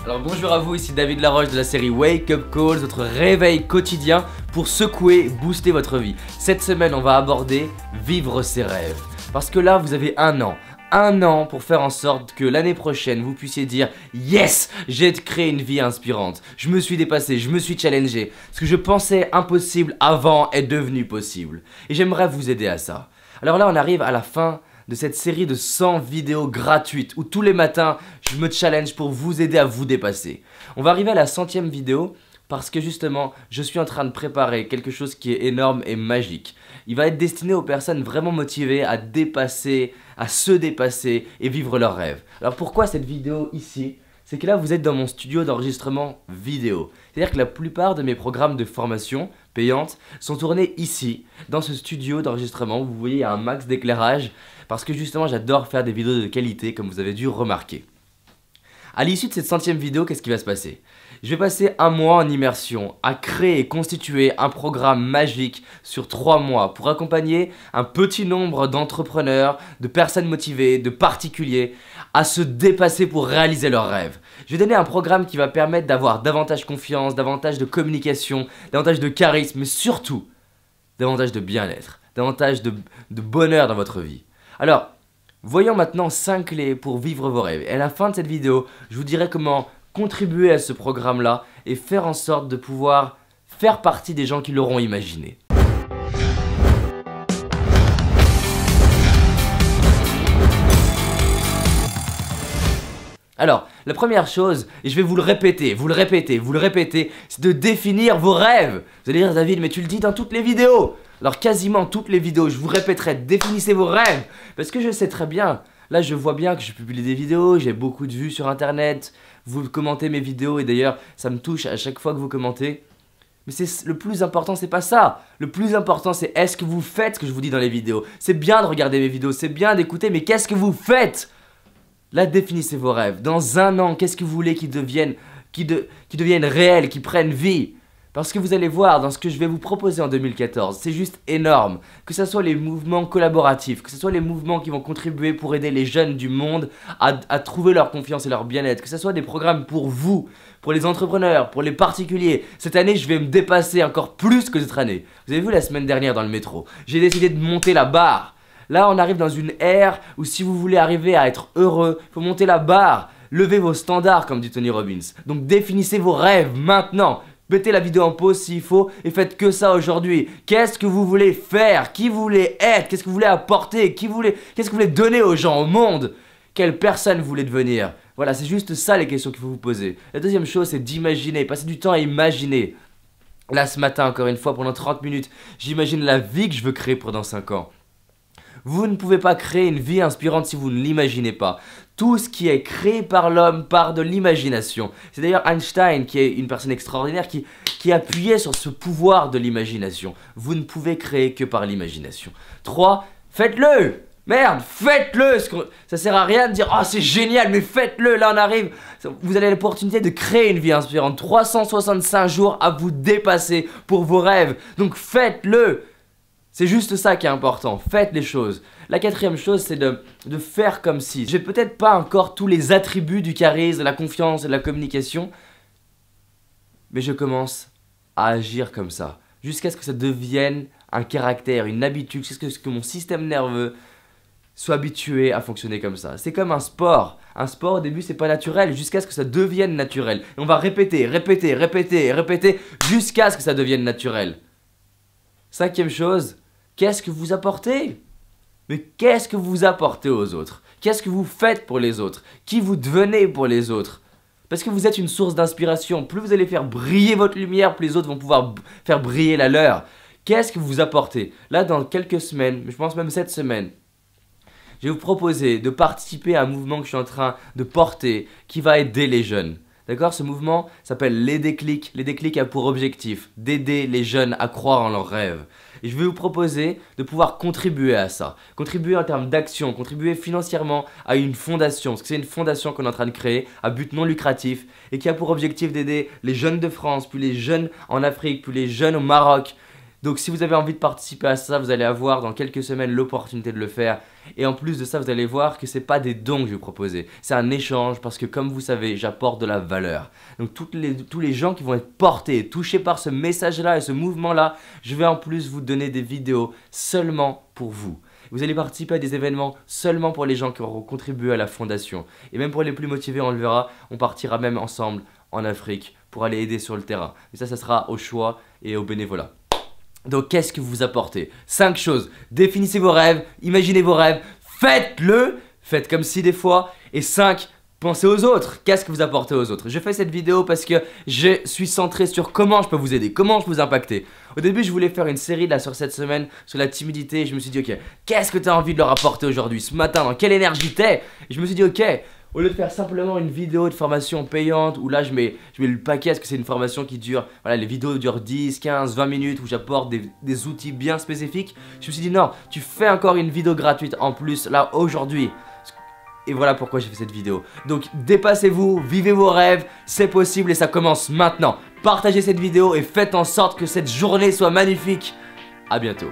Alors bonjour à vous, ici David Laroche de la série Wake Up Calls, votre réveil quotidien pour secouer, booster votre vie. Cette semaine, on va aborder vivre ses rêves. Parce que là, vous avez un an pour faire en sorte que l'année prochaine, vous puissiez dire « Yes, j'ai créé une vie inspirante. Je me suis dépassé, je me suis challengé. Ce que je pensais impossible avant est devenu possible. » Et j'aimerais vous aider à ça. Alors là, on arrive à la fin de cette série de 100 vidéos gratuites où tous les matins, je me challenge pour vous aider à vous dépasser. On va arriver à la 100e vidéo parce que justement, je suis en train de préparer quelque chose qui est énorme et magique. Il va être destiné aux personnes vraiment motivées à dépasser, à se dépasser et vivre leurs rêves. Alors pourquoi cette vidéo ici ? C'est que là, vous êtes dans mon studio d'enregistrement vidéo. C'est-à-dire que la plupart de mes programmes de formation payantes sont tournés ici, dans ce studio d'enregistrement où vous voyez il y a un max d'éclairage parce que justement j'adore faire des vidéos de qualité comme vous avez dû remarquer. À l'issue de cette 100e vidéo, qu'est-ce qui va se passer ? Je vais passer un mois en immersion à créer et constituer un programme magique sur 3 mois pour accompagner un petit nombre d'entrepreneurs, de personnes motivées, de particuliers à se dépasser pour réaliser leurs rêves. Je vais donner un programme qui va permettre d'avoir davantage confiance, davantage de communication, davantage de charisme, mais surtout davantage de bien-être, davantage de bonheur dans votre vie. Alors, voyons maintenant 5 clés pour vivre vos rêves. Et à la fin de cette vidéo, je vous dirai comment contribuer à ce programme-là et faire en sorte de pouvoir faire partie des gens qui l'auront imaginé. Alors, la première chose, et je vais vous le répéter, c'est de définir vos rêves. Vous allez dire, David, mais tu le dis dans toutes les vidéos. Alors, quasiment toutes les vidéos, je vous répéterai, définissez vos rêves. Parce que je sais très bien, là je vois bien que je publie des vidéos, j'ai beaucoup de vues sur internet, vous commentez mes vidéos et d'ailleurs, ça me touche à chaque fois que vous commentez. Mais le plus important, c'est pas ça. Le plus important, c'est est-ce que vous faites ce que je vous dis dans les vidéos. C'est bien de regarder mes vidéos, c'est bien d'écouter, mais qu'est-ce que vous faites ? Là, définissez vos rêves. Dans un an, qu'est-ce que vous voulez qu'ils deviennent réels, qu'ils prennent vie ? Parce que vous allez voir, dans ce que je vais vous proposer en 2014, c'est juste énorme. Que ce soit les mouvements collaboratifs, que ce soit les mouvements qui vont contribuer pour aider les jeunes du monde à trouver leur confiance et leur bien-être, que ce soit des programmes pour vous, pour les entrepreneurs, pour les particuliers. Cette année, je vais me dépasser encore plus que cette année. Vous avez vu la semaine dernière dans le métro, j'ai décidé de monter la barre. Là, on arrive dans une ère où si vous voulez arriver à être heureux, il faut monter la barre, levez vos standards comme dit Tony Robbins. Donc définissez vos rêves maintenant. Mettez la vidéo en pause s'il faut et faites que ça aujourd'hui. Qu'est-ce que vous voulez faire? Qui vous voulez être? Qu'est-ce que vous voulez apporter? Qu'est-ce que vous voulez donner aux gens, au monde? Quelle personne vous voulez devenir? Voilà, c'est juste ça les questions qu'il faut vous poser. La deuxième chose, c'est d'imaginer, passer du temps à imaginer. Là, ce matin, encore une fois, pendant 30 minutes, j'imagine la vie que je veux créer pendant 5 ans. Vous ne pouvez pas créer une vie inspirante si vous ne l'imaginez pas. Tout ce qui est créé par l'homme part de l'imagination. C'est d'ailleurs Einstein, qui est une personne extraordinaire, qui appuyait sur ce pouvoir de l'imagination. Vous ne pouvez créer que par l'imagination. 3. Faites-le! Merde, faites-le! Ça sert à rien de dire « Oh, c'est génial, mais faites-le! » Là, on arrive. Vous avez l'opportunité de créer une vie inspirante. 365 jours à vous dépasser pour vos rêves. Donc faites-le! C'est juste ça qui est important, faites les choses. La 4e chose, c'est de faire comme si. J'ai peut-être pas encore tous les attributs du charisme, de la confiance et de la communication, mais je commence à agir comme ça, jusqu'à ce que ça devienne un caractère, une habitude, jusqu'à ce que mon système nerveux soit habitué à fonctionner comme ça. C'est comme un sport. Un sport, au début, c'est pas naturel, jusqu'à ce que ça devienne naturel. Et on va répéter, jusqu'à ce que ça devienne naturel. 5e chose, qu'est-ce que vous apportez? Mais qu'est-ce que vous apportez aux autres? Qu'est-ce que vous faites pour les autres? Qui vous devenez pour les autres? Parce que vous êtes une source d'inspiration. Plus vous allez faire briller votre lumière, plus les autres vont pouvoir faire briller la leur. Qu'est-ce que vous apportez? Là, dans quelques semaines, je pense même cette semaine, je vais vous proposer de participer à un mouvement que je suis en train de porter qui va aider les jeunes. D'accord? Ce mouvement s'appelle Les Déclics. Les Déclics a pour objectif d'aider les jeunes à croire en leurs rêves. Et je vais vous proposer de pouvoir contribuer à ça. Contribuer en termes d'action, contribuer financièrement à une fondation. Parce que c'est une fondation qu'on est en train de créer à but non lucratif et qui a pour objectif d'aider les jeunes de France, puis les jeunes en Afrique, puis les jeunes au Maroc, Donc si vous avez envie de participer à ça, vous allez avoir dans quelques semaines l'opportunité de le faire. Et en plus de ça, vous allez voir que c'est pas des dons que je vais vous proposer, c'est un échange parce que comme vous savez, j'apporte de la valeur. Donc tous les gens qui vont être portés, touchés par ce message-là et ce mouvement-là, je vais en plus vous donner des vidéos seulement pour vous. Vous allez participer à des événements seulement pour les gens qui auront contribué à la fondation. Et même pour les plus motivés, on le verra, on partira même ensemble en Afrique pour aller aider sur le terrain. Mais ça sera au choix et au bénévolat. Donc qu'est-ce que vous apportez? 5 choses. Définissez vos rêves, imaginez vos rêves, faites-le, faites comme si des fois. Et 5, pensez aux autres. Qu'est-ce que vous apportez aux autres? Je fais cette vidéo parce que je suis centré sur comment je peux vous aider, comment je peux vous impacter. Au début, je voulais faire une série là sur cette semaine sur la timidité. Et je me suis dit, ok, qu'est-ce que tu as envie de leur apporter aujourd'hui, ce matin, dans quelle énergie t'es? Et je me suis dit, ok, au lieu de faire simplement une vidéo de formation payante où là je mets le paquet parce que c'est une formation qui dure, voilà, les vidéos durent 10, 15, 20 minutes où j'apporte des outils bien spécifiques. Je me suis dit non, tu fais encore une vidéo gratuite en plus là aujourd'hui. Et voilà pourquoi j'ai fait cette vidéo. Donc dépassez-vous, vivez vos rêves, c'est possible et ça commence maintenant. Partagez cette vidéo et faites en sorte que cette journée soit magnifique. À bientôt.